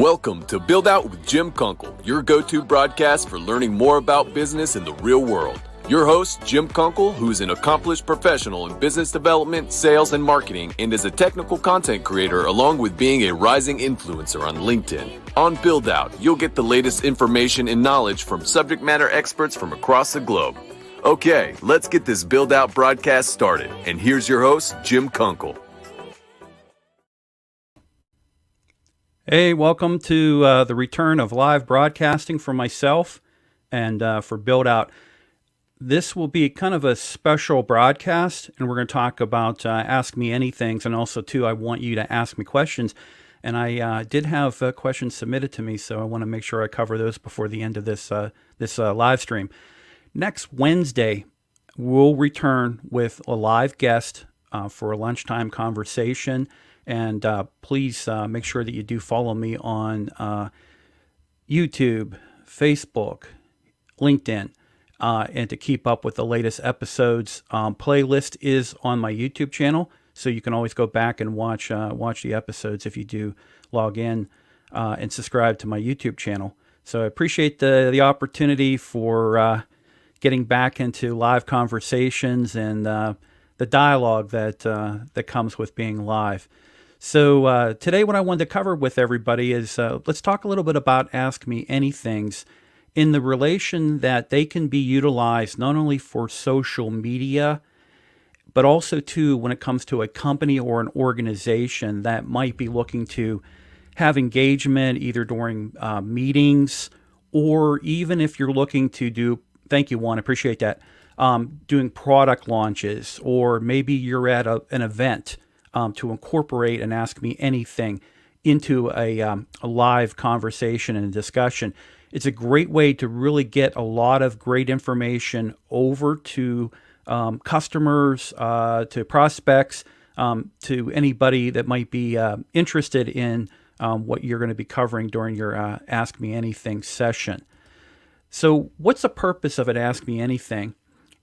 Welcome to Build Out with Jim Kunkel, your go-to broadcast for learning more about business in the real world. Your host, Jim Kunkel, who is an accomplished professional in business development, sales, and marketing, and is a technical content creator along with being a rising influencer on LinkedIn. On Build Out, you'll get the latest information and knowledge from subject matter experts from across the globe. Okay, let's get this Build Out broadcast started. And here's your host, Jim Kunkel. Hey, welcome to the return of live broadcasting for myself and for Build Out. This will be kind of a special broadcast, and we're going to talk about Ask Me Anythings, and also, too, I want you to ask me questions. And I did have questions submitted to me, so I want to make sure I cover those before the end of this live stream. Next Wednesday, we'll return with a live guest for a lunchtime conversation. And please make sure that you do follow me on YouTube, Facebook, LinkedIn, and to keep up with the latest episodes. Playlist is on my YouTube channel, so you can always go back and watch the episodes if you do log in and subscribe to my YouTube channel. So I appreciate the opportunity for getting back into live conversations and the dialogue that comes with being live. So today what I wanted to cover with everybody is let's talk a little bit about Ask Me Anythings in the relation that they can be utilized not only for social media, but also too when it comes to a company or an organization that might be looking to have engagement either during meetings or even if you're looking to do, thank you Juan, appreciate that, doing product launches, or maybe you're at an event to incorporate and Ask Me Anything into a live conversation and discussion. It's a great way to really get a lot of great information over to customers, to prospects, to anybody that might be interested in what you're going to be covering during your Ask Me Anything session. So what's the purpose of an Ask Me Anything?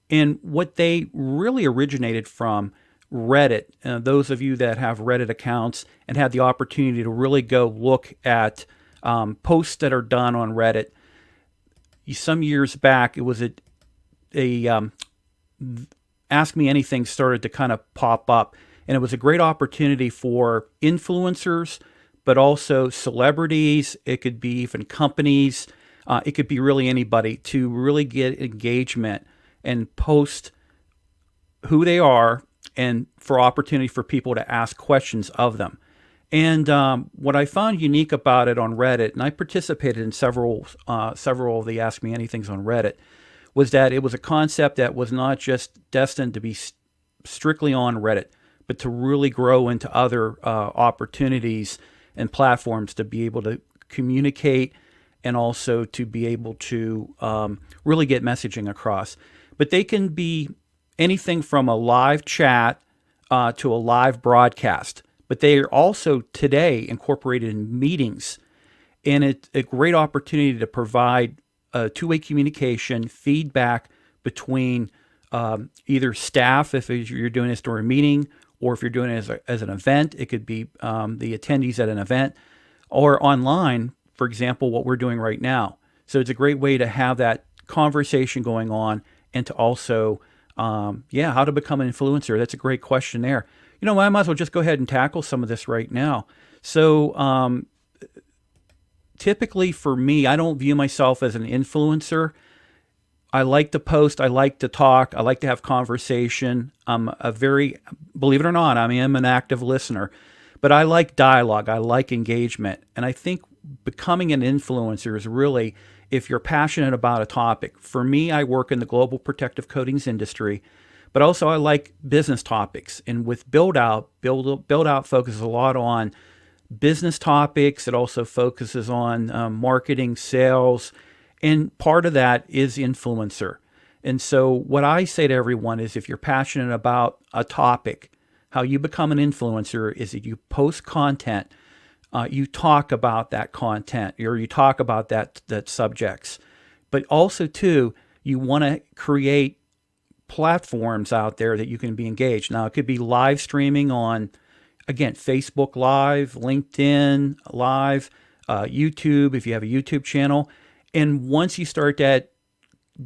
And what they really originated from Reddit. Those of you that have Reddit accounts and had the opportunity to really go look at posts that are done on Reddit. Some years back, it was a Ask Me Anything started to kind of pop up, and it was a great opportunity for influencers, but also celebrities. It could be even companies. It could be really anybody to really get engagement and post who they are, and for opportunity for people to ask questions of them. And what I found unique about it on Reddit, and I participated in several of the Ask Me Anythings on Reddit, was that it was a concept that was not just destined to be strictly on Reddit, but to really grow into other opportunities and platforms to be able to communicate and also to be able to really get messaging across. But they can be anything from a live chat to a live broadcast. But they are also today incorporated in meetings. And it's a great opportunity to provide two-way communication, feedback between either staff, if you're doing this during a meeting, or if you're doing it as an event. It could be the attendees at an event, or online, for example, what we're doing right now. So it's a great way to have that conversation going on and to also how to become an influencer. That's a great question there. You know, I might as well just go ahead and tackle some of this right now. So typically for me, I don't view myself as an influencer. I like to post. I like to talk. I like to have conversation. I'm believe it or not, I am an active listener. But I like dialogue. I like engagement. And I think becoming an influencer is really, if you're passionate about a topic. For me, I work in the global protective coatings industry, but also I like business topics. And with Build Out focuses a lot on business topics. It also focuses on marketing, sales, and part of that is influencer. And so what I say to everyone is, if you're passionate about a topic, how you become an influencer is that you post content. You talk about that content, or you talk about that subjects, but also too, you want to create platforms out there that you can be engaged. Now, it could be live streaming on, again, Facebook Live, LinkedIn Live, YouTube, if you have a YouTube channel. And once you start that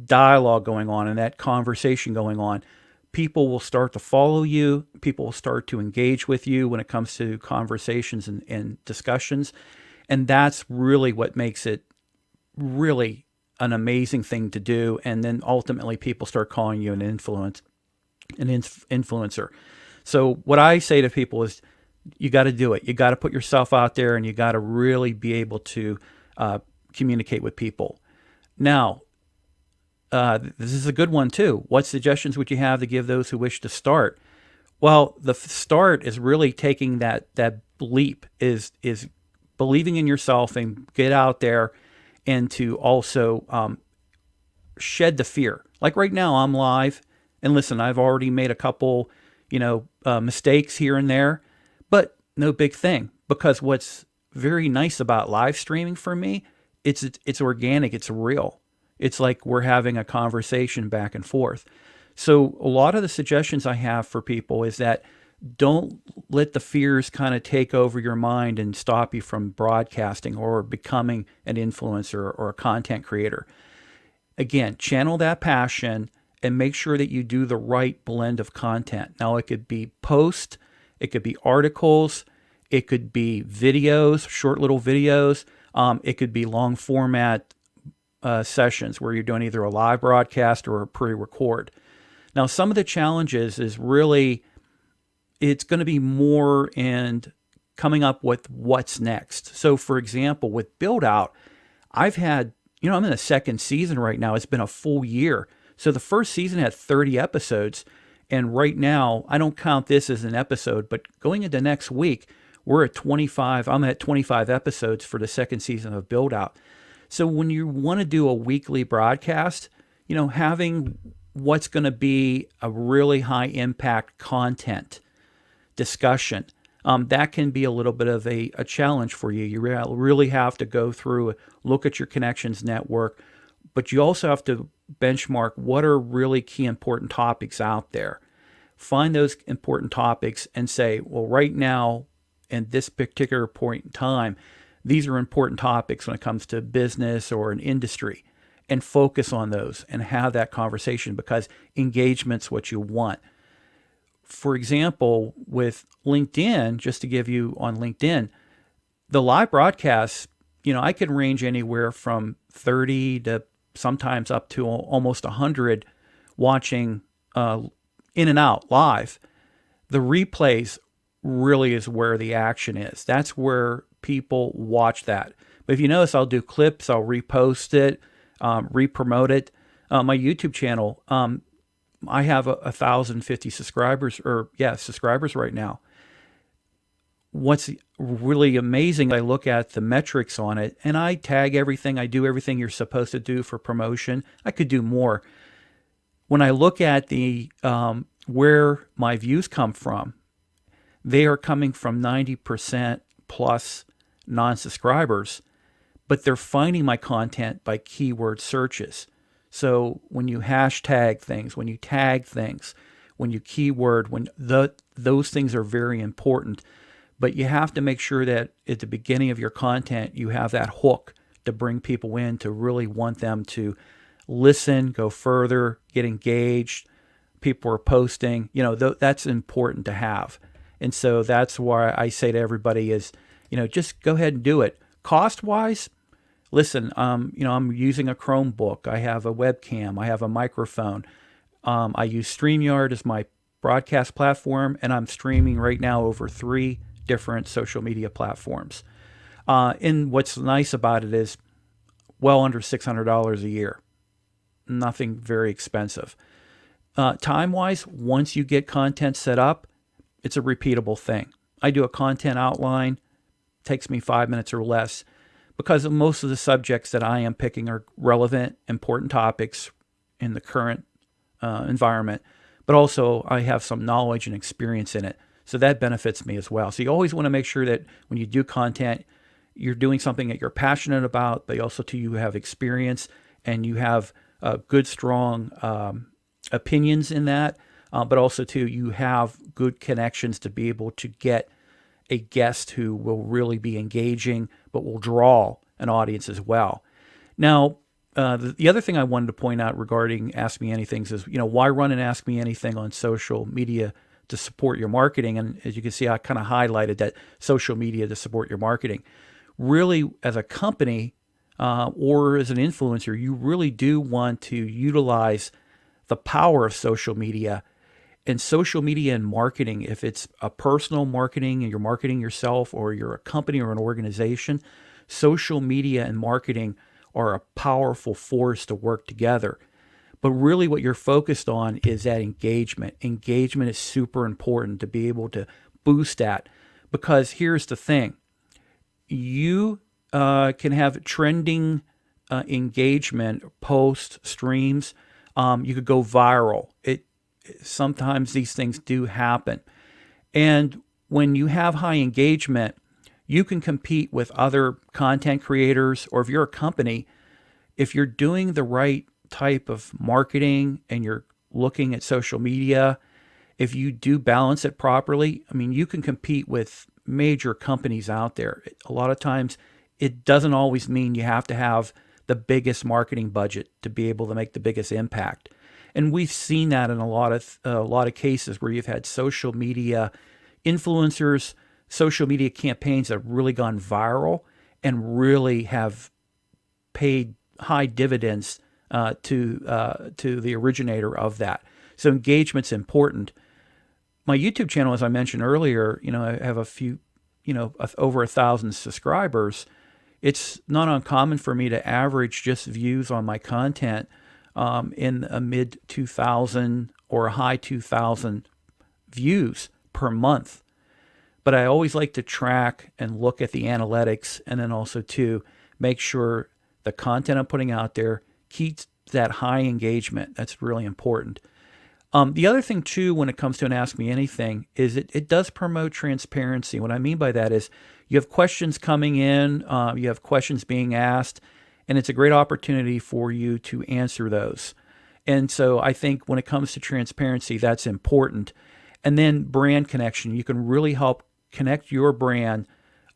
dialogue going on and that conversation going on, people will start to follow you. People will start to engage with you when it comes to conversations and discussions. And that's really what makes it really an amazing thing to do. And then ultimately people start calling you an influencer. So what I say to people is, you got to do it. You got to put yourself out there, and you got to really be able to communicate with people. Now, this is a good one too. What suggestions would you have to give those who wish to start? Well, the start is really taking that leap, is believing in yourself and get out there, and to also shed the fear. Like right now, I'm live, and listen, I've already made a couple, mistakes here and there, but no big thing, because what's very nice about live streaming for me, it's organic, it's real. It's like we're having a conversation back and forth. So a lot of the suggestions I have for people is that don't let the fears kind of take over your mind and stop you from broadcasting or becoming an influencer or a content creator. Again, channel that passion and make sure that you do the right blend of content. Now, it could be posts, it could be articles, it could be videos, short little videos. It could be long format sessions where you're doing either a live broadcast or a pre-record. Now, some of the challenges is really, it's going to be more in coming up with what's next. So for example, with Build Out, I've had, I'm in the second season right now. It's been a full year. So the first season had 30 episodes. And right now, I don't count this as an episode, but going into next week, we're at 25. I'm at 25 episodes for the second season of Build Out. So when you want to do a weekly broadcast, having what's going to be a really high impact content discussion, that can be a little bit of a challenge for you. You really have to go through, look at your connections network, but you also have to benchmark what are really key important topics out there. Find those important topics and say, well, right now, in this particular point in time, these are important topics when it comes to business or an industry, and focus on those and have that conversation, because engagement's what you want. For example, with LinkedIn, just to give you on LinkedIn, the live broadcasts, I can range anywhere from 30 to sometimes up to almost 100 watching in and out live. The replays really is where the action is. That's where people watch that. But if you notice, I'll do clips, I'll repost it, re-promote it. My YouTube channel, I have 1,050 subscribers, subscribers right now. What's really amazing, I look at the metrics on it, and I tag everything. I do everything you're supposed to do for promotion. I could do more. When I look at the where my views come from, they are coming from 90% plus non-subscribers, but they're finding my content by keyword searches. So when you hashtag things, when you tag things, when you keyword, those things are very important. But you have to make sure that at the beginning of your content, you have that hook to bring people in, to really want them to listen, go further, get engaged. People are posting, that's important to have. And so that's why I say to everybody is, just go ahead and do it. Cost-wise, listen, I'm using a Chromebook. I have a webcam. I have a microphone. I use StreamYard as my broadcast platform, and I'm streaming right now over 3 different social media platforms. And what's nice about it is well under $600 a year. Nothing very expensive. Time-wise, once you get content set up, it's a repeatable thing. I do a content outline, takes me 5 minutes or less, because most of the subjects that I am picking are relevant, important topics in the current environment, but also I have some knowledge and experience in it. So that benefits me as well. So you always want to make sure that when you do content, you're doing something that you're passionate about, but also you have experience and you have good, strong opinions in that. But also you have good connections to be able to get a guest who will really be engaging, but will draw an audience as well. Now, the other thing I wanted to point out regarding Ask Me Anythings is, why run an Ask Me Anything on social media to support your marketing? And as you can see, I kind of highlighted that social media to support your marketing. Really, as a company or as an influencer, you really do want to utilize the power of social media. And social media and marketing, if it's a personal marketing and you're marketing yourself, or you're a company or an organization, social media and marketing are a powerful force to work together. But really what you're focused on is that engagement. Engagement is super important to be able to boost that, because here's the thing. You can have trending engagement, posts, streams. You could go viral. Sometimes these things do happen. And when you have high engagement, you can compete with other content creators, or if you're a company, if you're doing the right type of marketing and you're looking at social media, if you do balance it properly, you can compete with major companies out there. A lot of times it doesn't always mean you have to have the biggest marketing budget to be able to make the biggest impact. And we've seen that in a lot of cases where you've had social media influencers, social media campaigns that have really gone viral and really have paid high dividends to the originator of that. So engagement's important. My YouTube channel, as I mentioned earlier, I have a few, over 1,000 subscribers. It's not uncommon for me to average just views on my content in a mid 2,000 or a high 2,000 views per month. But I always like to track and look at the analytics, and then also to make sure the content I'm putting out there keeps that high engagement. That's really important. The other thing too, when it comes to an Ask Me Anything, is it does promote transparency. What I mean by that is you have questions coming in, you have questions being asked, and it's a great opportunity for you to answer those. And so I think when it comes to transparency, that's important. And then brand connection. You can really help connect your brand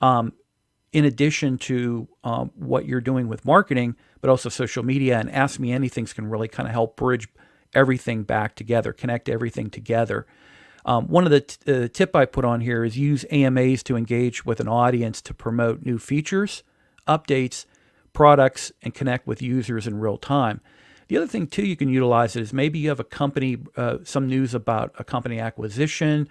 in addition to what you're doing with marketing, but also social media. And Ask Me Anythings can really kind of help bridge everything back together, connect everything together. One of the tip I put on here is use AMAs to engage with an audience to promote new features, updates, products, and connect with users in real time. The other thing too you can utilize is maybe you have a company, some news about a company acquisition,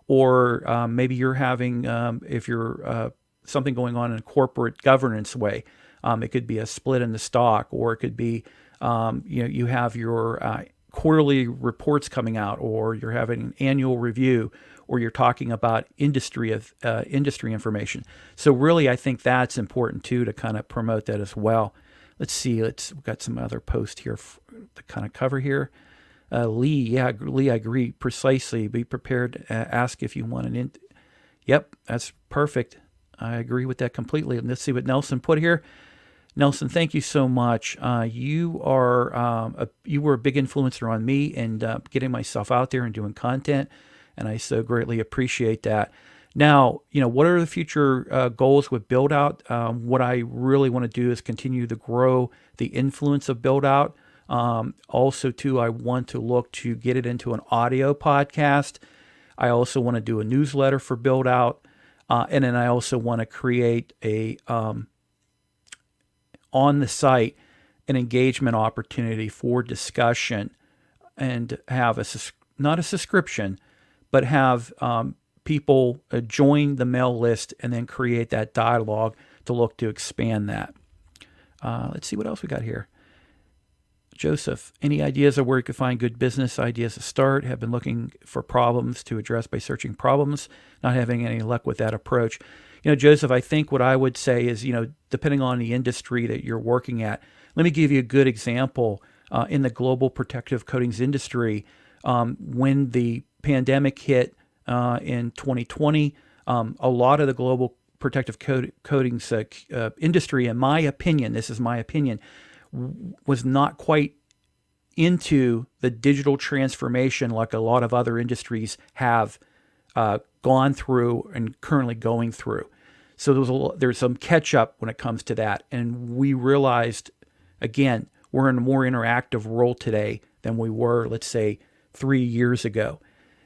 or maybe you're having, if you're something going on in a corporate governance way, it could be a split in the stock, or it could be, you have your quarterly reports coming out, or you're having an annual review, or you're talking about industry information. So really, I think that's important too, to kind of promote that as well. Let's see. We've got some other posts here to kind of cover here. Lee, I agree precisely. Be prepared to ask if you want an Yep, that's perfect. I agree with that completely. And let's see what Nelson put here. Nelson, thank you so much. You were a big influencer on me and getting myself out there and doing content, and I so greatly appreciate that. Now, what are the future goals with Build Out? What I really want to do is continue to grow the influence of Build Out. Also, too, I want to look to get it into an audio podcast. I also want to do a newsletter for Build Out. And then I also want to create on the site an engagement opportunity for discussion, and have not a subscription, but have people join the mail list and then create that dialogue to look to expand that. Let's see what else we got here. Joseph, any ideas of where you could find good business ideas to start? Have been looking for problems to address by searching problems, not having any luck with that approach. Joseph, I think what I would say is, depending on the industry that you're working at, let me give you a good example. In the global protective coatings industry, when the pandemic hit in 2020, a lot of the global protective coatings industry, in my opinion, this is my opinion, was not quite into the digital transformation like a lot of other industries have gone through and currently going through. So there's some catch up when it comes to that. And we realized, again, we're in a more interactive role today than we were, let's say, 3 years ago.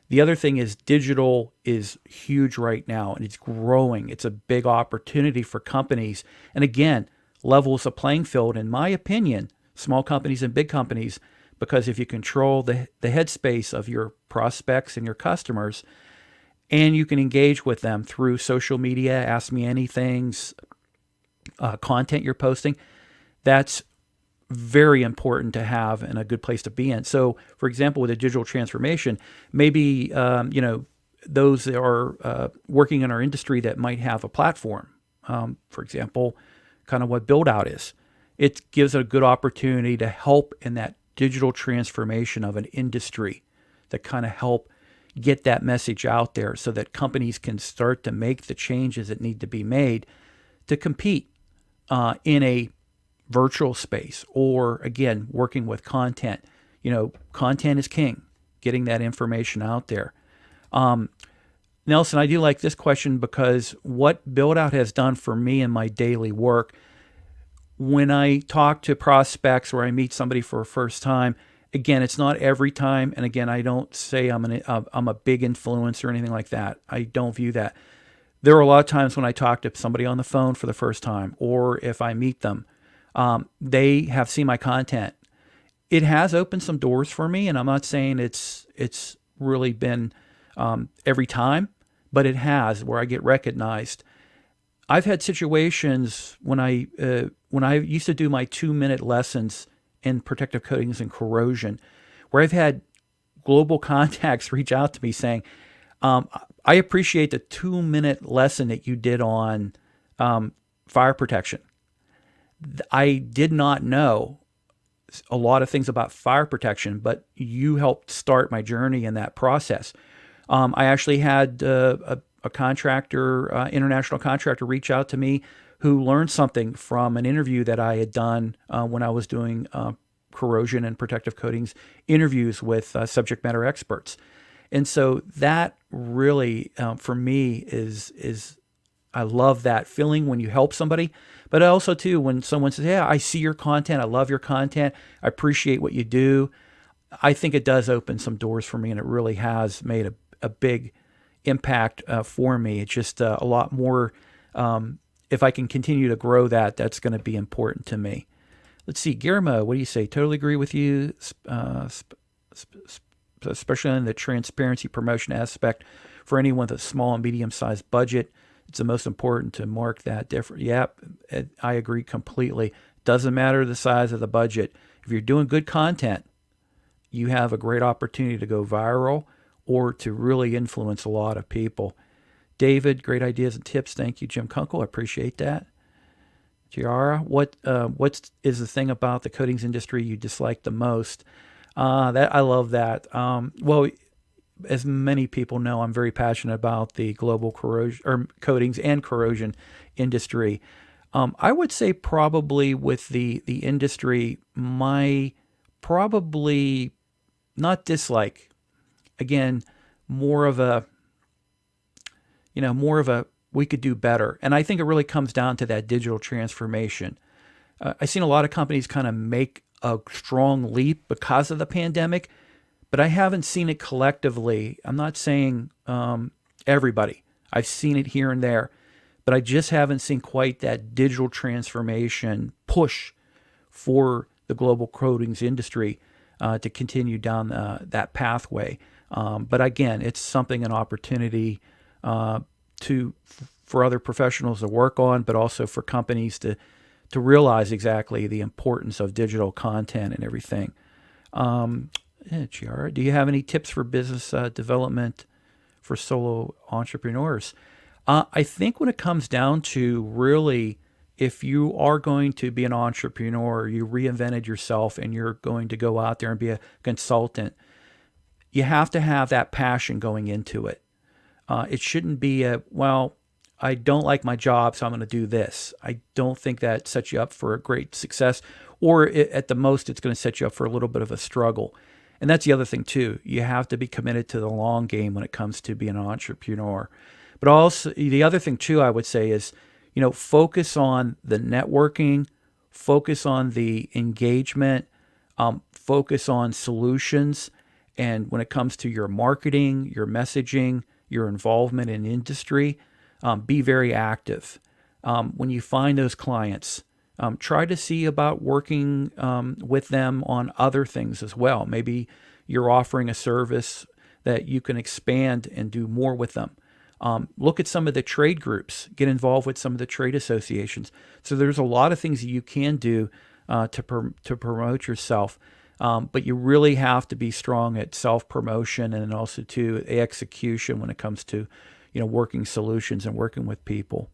The other thing is digital is huge right now, and it's growing. It's a big opportunity for companies. And again, levels the playing field, in my opinion, small companies and big companies, because if you control the headspace of your prospects and your customers, and you can engage with them through social media, ask me anythings, content you're posting, that's very important to have and a good place to be in. So, for example, with a digital transformation, maybe those that are working in our industry that might have a platform. For example, kind of what Build Out is. It gives a good opportunity to help in that digital transformation of an industry, that kind of help get that message out there so that companies can start to make the changes that need to be made to compete in a virtual space, or again, working with content. Content is king, getting that information out there. Nelson, I do like this question because what Build Out has done for me in my daily work, when I talk to prospects or I meet somebody for a first time, again, it's not every time. And again, I don't say I'm a big influencer or anything like that. I don't view that. There are a lot of times when I talk to somebody on the phone for the first time, or if I meet them, they have seen my content. It has opened some doors for me, and I'm not saying it's really been every time, but it has, where I get recognized. I've had situations when I used to do my 2-minute lessons in protective coatings and corrosion, where I've had global contacts reach out to me saying, I appreciate the 2-minute lesson that you did on fire protection. I did not know a lot of things about fire protection, but you helped start my journey in that process. I actually had a contractor, international contractor, reach out to me who learned something from an interview that I had done when I was doing corrosion and protective coatings interviews with subject matter experts. And so that really, for me, is I love that feeling when you help somebody. But also, too, when someone says, yeah, I see your content, I love your content, I appreciate what you do, I think it does open some doors for me, and it really has made a big impact for me. It's just a lot more, if I can continue to grow that, that's going to be important to me. Let's see, Guillermo, what do you say? Totally agree with you, especially in the transparency promotion aspect. For anyone with a small and medium-sized budget, it's the most important to mark that different. Yep, I agree completely. Doesn't matter the size of the budget. If you're doing good content, you have a great opportunity to go viral or to really influence a lot of people. David, great ideas and tips. Thank you, Jim Kunkel. I appreciate that. Giara, what is the thing about the coatings industry you dislike the most? That I love that. Well, as many people know, I'm very passionate about the global corrosion or coatings and corrosion industry. I would say probably with the industry, my probably not dislike. Again, more of a we could do better. And I think it really comes down to that digital transformation. I've seen a lot of companies kind of make a strong leap because of the pandemic, but I haven't seen it collectively. I'm not saying everybody. I've seen it here and there, but I just haven't seen quite that digital transformation push for the global coatings industry to continue down that pathway. But again, it's something, an opportunity for other professionals to work on, but also for companies to realize exactly the importance of digital content and everything. Chiara, do you have any tips for business development for solo entrepreneurs? I think when it comes down to really, if you are going to be an entrepreneur, you reinvented yourself and you're going to go out there and be a consultant, you have to have that passion going into it. It shouldn't be I don't like my job, so I'm going to do this. I don't think that sets you up for a great success, or at the most, it's going to set you up for a little bit of a struggle. And that's the other thing too. You have to be committed to the long game when it comes to being an entrepreneur. But also the other thing too, I would say is, focus on the networking, focus on the engagement, focus on solutions. And when it comes to your marketing, your messaging, your involvement in industry, be very active. When you find those clients, try to see about working with them on other things as well. Maybe you're offering a service that you can expand and do more with them. Look at some of the trade groups, get involved with some of the trade associations. So there's a lot of things that you can do to promote yourself. But you really have to be strong at self-promotion and also to execution when it comes to, working solutions and working with people.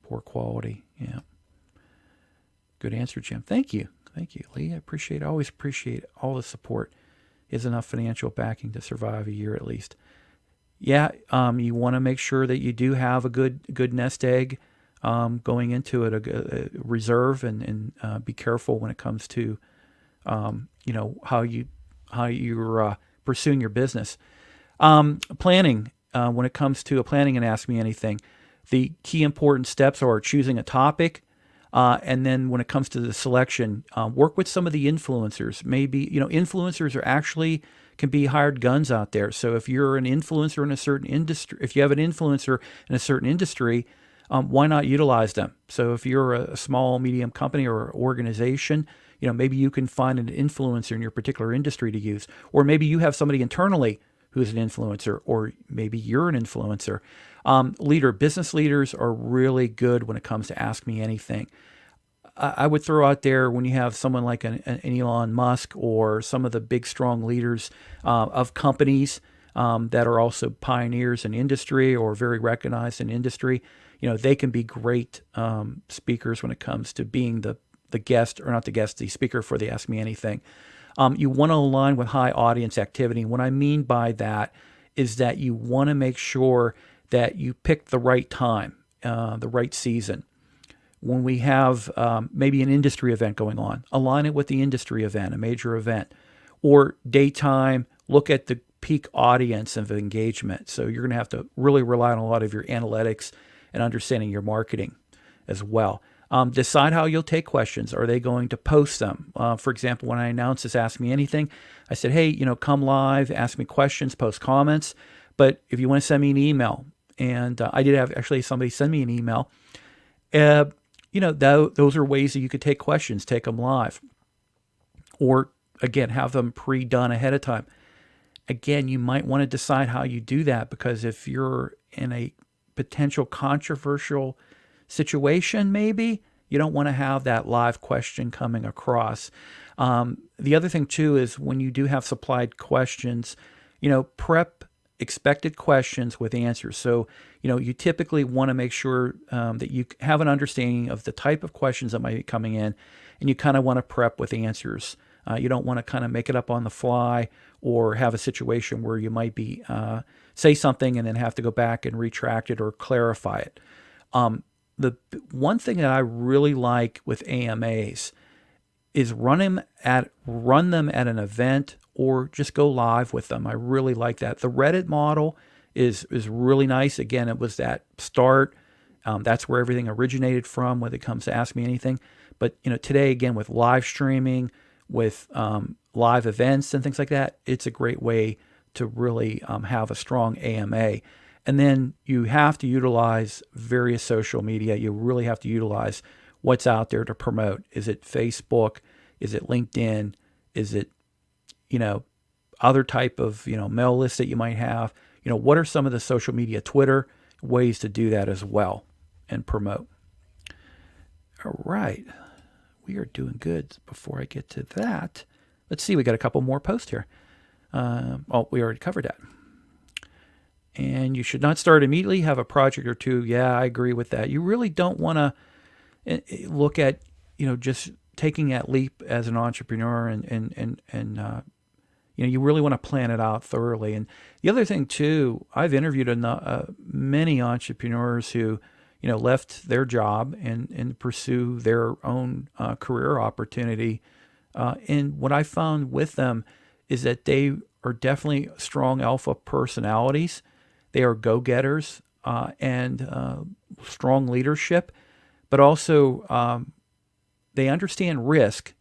Poor quality. Yeah. Good answer, Jim. Thank you. Thank you, Lee. I always appreciate all the support. Is enough financial backing to survive a year at least. Yeah, you want to make sure that you do have a good nest egg going into it, a reserve, and be careful when it comes to how you're pursuing your business. Planning. When it comes to planning and Ask Me Anything, the key important steps are choosing a topic. And then when it comes to the selection, work with some of the influencers. Maybe, influencers can be hired guns out there. So if you're an influencer in a certain industry, if you have an influencer in a certain industry, why not utilize them? So if you're a small, medium company or organization, maybe you can find an influencer in your particular industry to use. Or maybe you have somebody internally who's an influencer, or maybe you're an influencer. Business leaders are really good when it comes to Ask Me Anything. I would throw out there when you have someone like an Elon Musk or some of the big, strong leaders of companies that are also pioneers in industry or very recognized in industry, they can be great speakers when it comes to being the guest, or not the guest, the speaker for the Ask Me Anything. You want to align with high audience activity. And what I mean by that is that you want to make sure that you pick the right time, the right season. When we have maybe an industry event going on, align it with the industry event, a major event. Or daytime, look at the peak audience of engagement. So you're going to have to really rely on a lot of your analytics and understanding your marketing as well. Decide how you'll take questions. Are they going to post them? For example, when I announced this Ask Me Anything, I said, hey, come live, ask me questions, post comments. But if you want to send me an email, and I did have actually somebody send me an email, those are ways that you could take questions, take them live. Or, again, have them pre-done ahead of time. Again, you might want to decide how you do that, because if you're in a potential controversial situation, maybe you don't want to have that live question coming across. The other thing too is when you do have supplied questions, prep expected questions with answers. So, you typically want to make sure that you have an understanding of the type of questions that might be coming in, and you kind of want to prep with answers. You don't want to kind of make it up on the fly or have a situation where you might be say something and then have to go back and retract it or clarify it. The one thing that I really like with AMAs is run them at an event or just go live with them. I really like that. The Reddit model is really nice. Again, it was that start. That's where everything originated from when it comes to Ask Me Anything. But today, again, with live streaming, with live events and things like that, it's a great way to really have a strong AMA. And then you have to utilize various social media. You really have to utilize what's out there to promote. Is it Facebook? Is it LinkedIn? Is it, other type of, mail list that you might have? What are some of the social media, Twitter, ways to do that as well and promote? All right. We are doing good. Before I get to that, let's see. We got a couple more posts here. We already covered that. And you should not start immediately, have a project or two. Yeah, I agree with that. You really don't want to look at, just taking that leap as an entrepreneur and you really want to plan it out thoroughly. And the other thing too, I've interviewed many entrepreneurs who, left their job and pursue their own career opportunity And what I found with them is that they are definitely strong alpha personalities. They are go-getters and strong leadership, but also they understand risk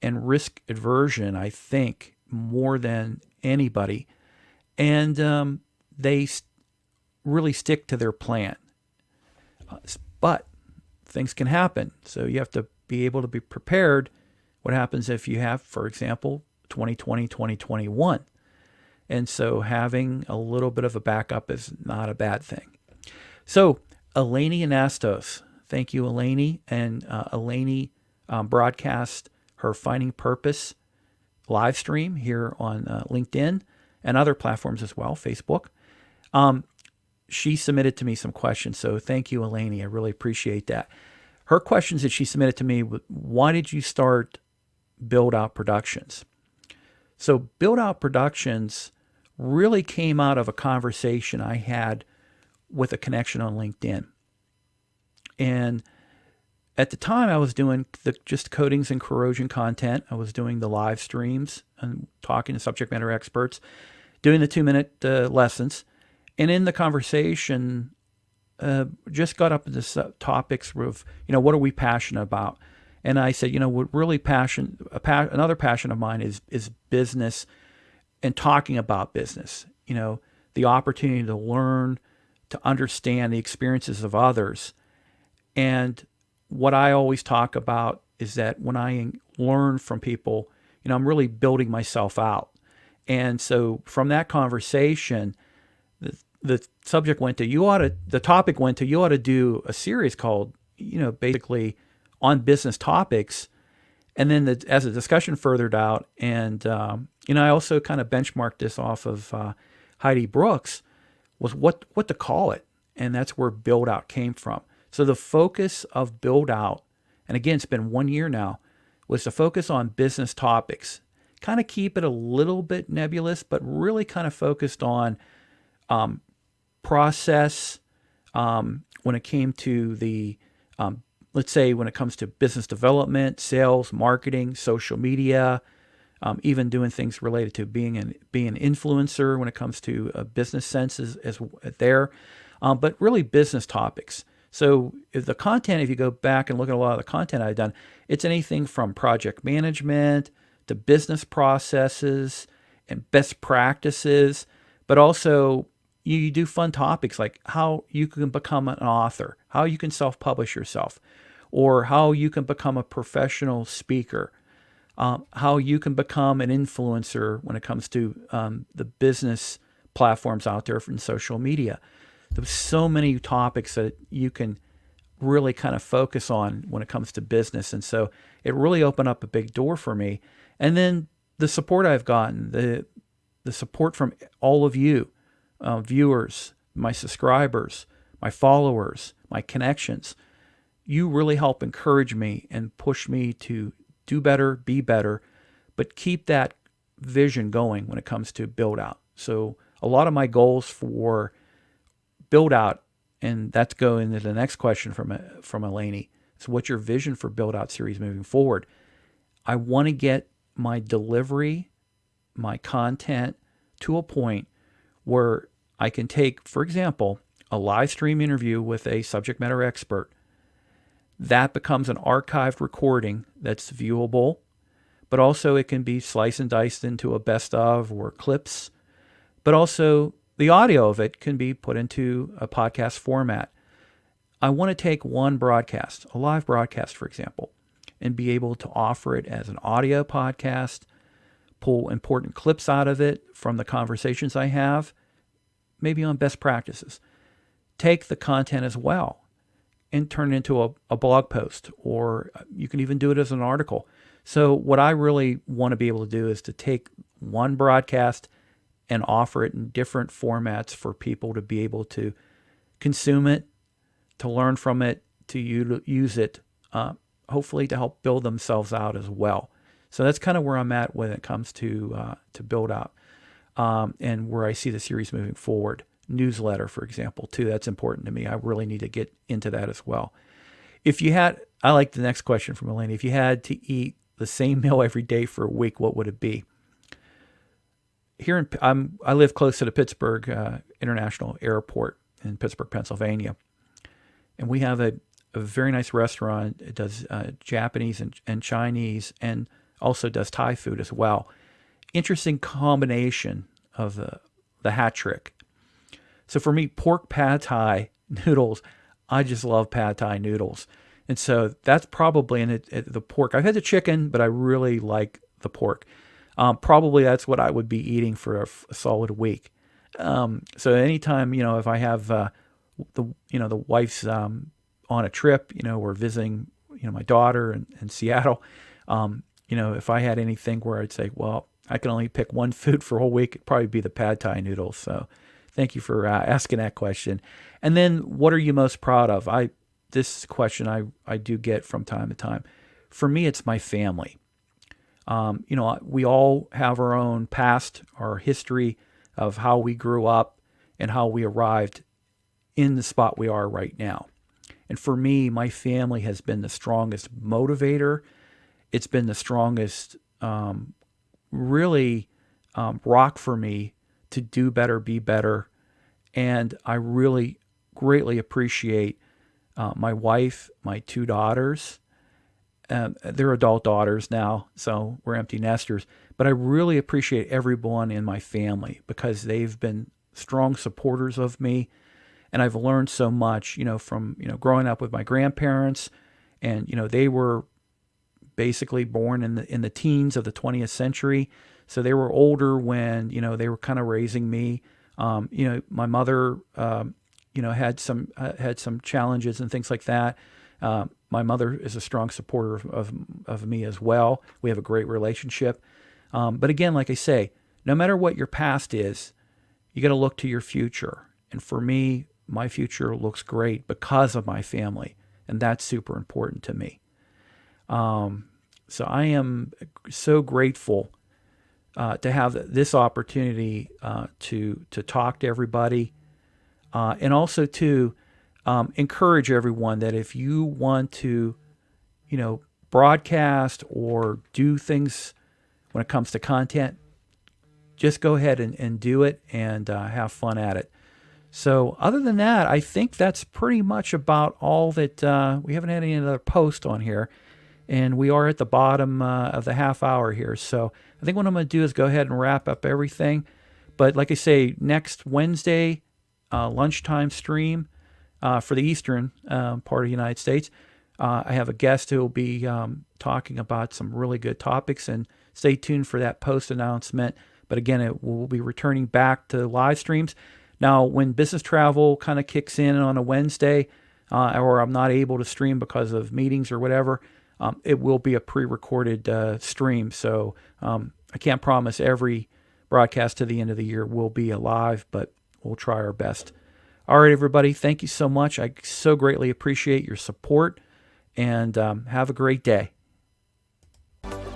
and risk aversion, I think, more than anybody. And they really stick to their plan. But things can happen. So you have to be able to be prepared. What happens if you have, for example, 2020, 2021? And so having a little bit of a backup is not a bad thing. So Eleni Anastos, thank you, Eleni. And Eleni broadcast her Finding Purpose live stream here on LinkedIn and other platforms as well, Facebook. She submitted to me some questions. So thank you, Eleni. I really appreciate that. Her questions that she submitted to me, why did you start Build Out Productions? So Build Out Productions really came out of a conversation I had with a connection on LinkedIn. And at the time, I was doing just coatings and corrosion content. I was doing the live streams and talking to subject matter experts, doing the 2-minute lessons. And in the conversation, just got up into topics of, what are we passionate about? And I said, what really another passion of mine is business and talking about business. The opportunity to learn, to understand the experiences of others. And what I always talk about is that when I learn from people, I'm really building myself out. And so from that conversation, the subject went to, the topic went to, you ought to do a series called, basically on business topics. And then as the discussion furthered out, and, I also kind of benchmarked this off of Heidi Brooks, was what to call it. And that's where Build Out came from. So the focus of Build Out, and again, it's been 1 year now, was to focus on business topics. Kind of keep it a little bit nebulous, but really kind of focused on process when it came to the, let's say when it comes to business development, sales, marketing, social media, even doing things related to being an influencer when it comes to business senses as there, but really business topics. So if you go back and look at a lot of the content I've done, it's anything from project management to business processes and best practices, but also you do fun topics like how you can become an author, how you can self-publish yourself, or how you can become a professional speaker, how you can become an influencer when it comes to the business platforms out there from social media. There's so many topics that you can really kind of focus on when it comes to business. And so it really opened up a big door for me. And then the support I've gotten, the support from all of you, viewers, my subscribers, my followers, my connections, you really help encourage me and push me to do better, be better, but keep that vision going when it comes to Build Out. So a lot of my goals for Build Out, and that's going into the next question from Eleni. So what's your vision for Build Out series moving forward? I want to get my delivery, my content to a point where I can take, for example, a live stream interview with a subject matter expert. That becomes an archived recording that's viewable, but also it can be sliced and diced into a best of or clips, but also the audio of it can be put into a podcast format. I want to take one broadcast, a live broadcast, for example, and be able to offer it as an audio podcast, pull important clips out of it from the conversations I have, maybe on best practices. Take the content as well and turn it into a blog post, or you can even do it as an article. So what I really want to be able to do is to take one broadcast and offer it in different formats for people to be able to consume it, to learn from it, to use it, hopefully to help build themselves out as well. So that's kind of where I'm at when it comes to Build Out, and where I see the series moving forward. Newsletter, for example, too. That's important to me. I really need to get into that as well. I like the next question from Eleni. If you had to eat the same meal every day for a week, what would it be? Here I live close to the Pittsburgh International Airport in Pittsburgh, Pennsylvania, and we have a very nice restaurant. It does Japanese and Chinese, and also does Thai food as well. Interesting combination of the hat trick. So for me, pork pad thai noodles, I just love pad thai noodles. And so that's probably the pork. I've had the chicken, but I really like the pork. Probably that's what I would be eating for a solid week. So anytime, if I have the wife's on a trip, we're visiting, my daughter in Seattle, if I had anything where I'd say, well, I can only pick one food for a whole week, it'd probably be the pad thai noodles. So thank you for asking that question. And then what are you most proud of? This question I do get from time to time. For me, it's my family. We all have our own past, our history of how we grew up and how we arrived in the spot we are right now. And for me, my family has been the strongest motivator. It's been the strongest, rock for me to do better, be better. And I really greatly appreciate my wife, my two daughters. They're adult daughters now, so we're empty nesters. But I really appreciate everyone in my family because they've been strong supporters of me. And I've learned so much, from, growing up with my grandparents. And, they were basically born in the teens of the 20th century. So they were older when, they were kind of raising me. My mother, had some challenges and things like that. My mother is a strong supporter of me as well. We have a great relationship. But again, like I say, no matter what your past is, you got to look to your future. And for me, my future looks great because of my family. And that's super important to me. So I am so grateful to have this opportunity to talk to everybody, and also to encourage everyone that if you want to, broadcast or do things when it comes to content, just go ahead and do it and have fun at it. So other than that, I think that's pretty much about all that. We haven't had any other post on here, and we are at the bottom of the half hour here. So I think what I'm going to do is go ahead and wrap up everything. But like I say, next Wednesday, lunchtime stream for the eastern part of the United States, I have a guest who will be talking about some really good topics, and stay tuned for that post announcement. But again, it will be returning back to live streams. Now, when business travel kind of kicks in on a Wednesday, or I'm not able to stream because of meetings or whatever, it will be a pre-recorded stream. So I can't promise every broadcast to the end of the year will be live, but we'll try our best. All right, everybody, thank you so much. I so greatly appreciate your support, and have a great day.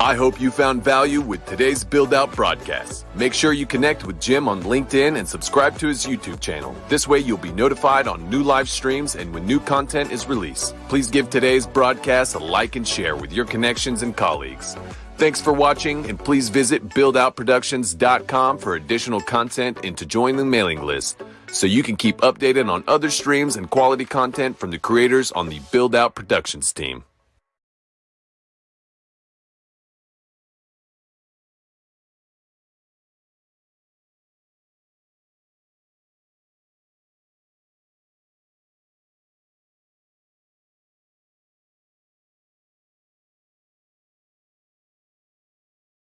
I hope you found value with today's Build Out broadcast. Make sure you connect with Jim on LinkedIn and subscribe to his YouTube channel. This way you'll be notified on new live streams and when new content is released. Please give today's broadcast a like and share with your connections and colleagues. Thanks for watching, and please visit buildoutproductions.com for additional content and to join the mailing list so you can keep updated on other streams and quality content from the creators on the Build Out Productions team.